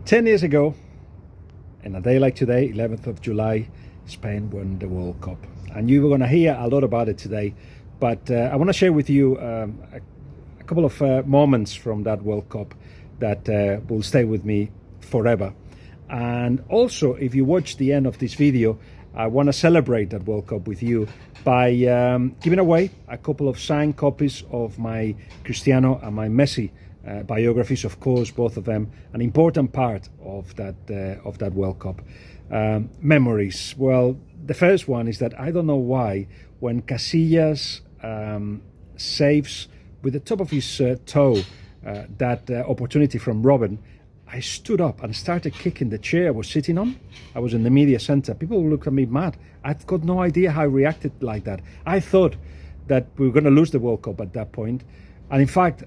10 years ago, in a day like today, 11th of July, Spain won the World Cup. And you were going to hear a lot about it today. But I want to share with you a couple of moments from that World Cup that will stay with me forever. And also, if you watch the end of this video, I want to celebrate that World Cup with you by giving away a couple of signed copies of my Cristiano and my Messi biographies. Of course, both of them an important part of that World Cup. Memories. Well, the first one is that I don't know why when Casillas saves with the top of his toe that opportunity from Robin, I stood up and started kicking the chair I was sitting on. I was in the media center. People looked at me mad. I've got no idea how I reacted like that. I thought that we were going to lose the World Cup at that point. And in fact,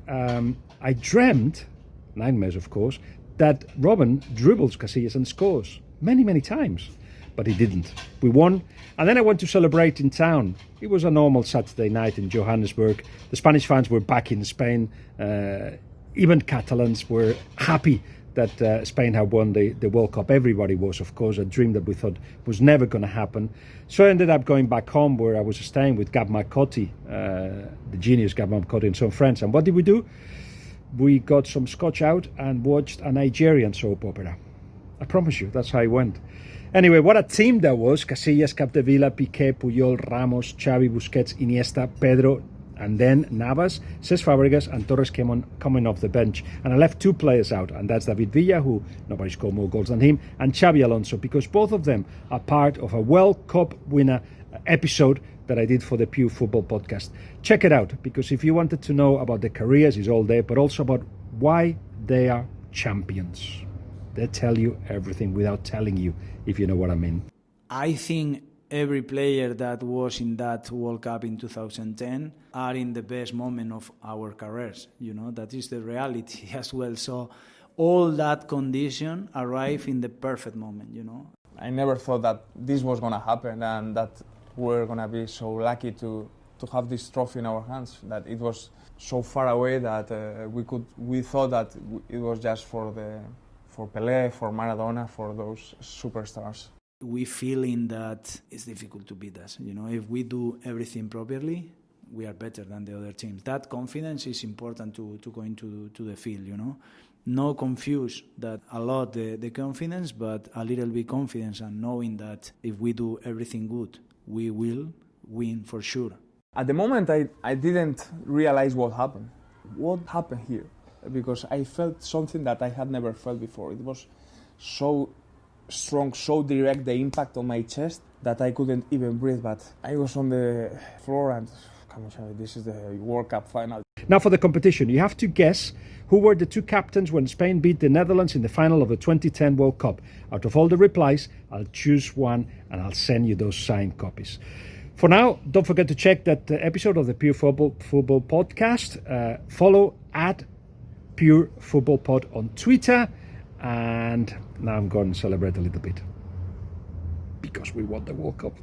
I dreamt, nightmares of course, that Robin dribbles Casillas and scores many, many times. But he didn't. We won. And then I went to celebrate in town. It was a normal Saturday night in Johannesburg. The Spanish fans were back in Spain. Even Catalans were happy that Spain had won the World Cup. Everybody was, of course, a dream that we thought was never going to happen. So I ended up going back home where I was staying with Gab Marcotti, the genius Gab Marcotti and some friends. And what did we do? We got some scotch out and watched a Nigerian soap opera. I promise you, that's how it went. Anyway, what a team that was. Casillas, Capdevila, Piqué, Puyol, Ramos, Xavi, Busquets, Iniesta, Pedro, and then Navas, Cesc Fabregas, and Torres coming off the bench. And I left two players out, and that's David Villa, who nobody scored more goals than him, and Xavi Alonso, because both of them are part of a World Cup winner episode that I did for the Pure Football podcast. Check it out, because if you wanted to know about their careers, it's all there, but also about why they are champions. They tell you everything without telling you, if you know what I mean. I think every player that was in that World Cup in 2010 are in the best moment of our careers. You know, that is the reality as well. So all that condition arrive in the perfect moment, you know. I never thought that this was going to happen and that we're going to be so lucky to have this trophy in our hands, that it was so far away that we thought that it was just for Pelé, for Maradona, for those superstars. We feeling that it's difficult to beat us. You know, if we do everything properly, we are better than the other teams. That confidence is important to go into the field, you know. No confuse that a lot the confidence, but a little bit confidence and knowing that if we do everything good, we will win for sure. At the moment, I didn't realize what happened. What happened here? Because I felt something that I had never felt before. It was so strong, so direct, the impact on my chest, that I couldn't even breathe. But I was on the floor and, come on, this is the World Cup final. Now for the competition, you have to guess who were the two captains when Spain beat the Netherlands in the final of the 2010 World Cup. Out of all the replies, I'll choose one and I'll send you those signed copies. For now, don't forget to check that episode of the Pure Football podcast. Follow at Pure Football Pod on Twitter. And now I'm going to celebrate a little bit because we won the World Cup.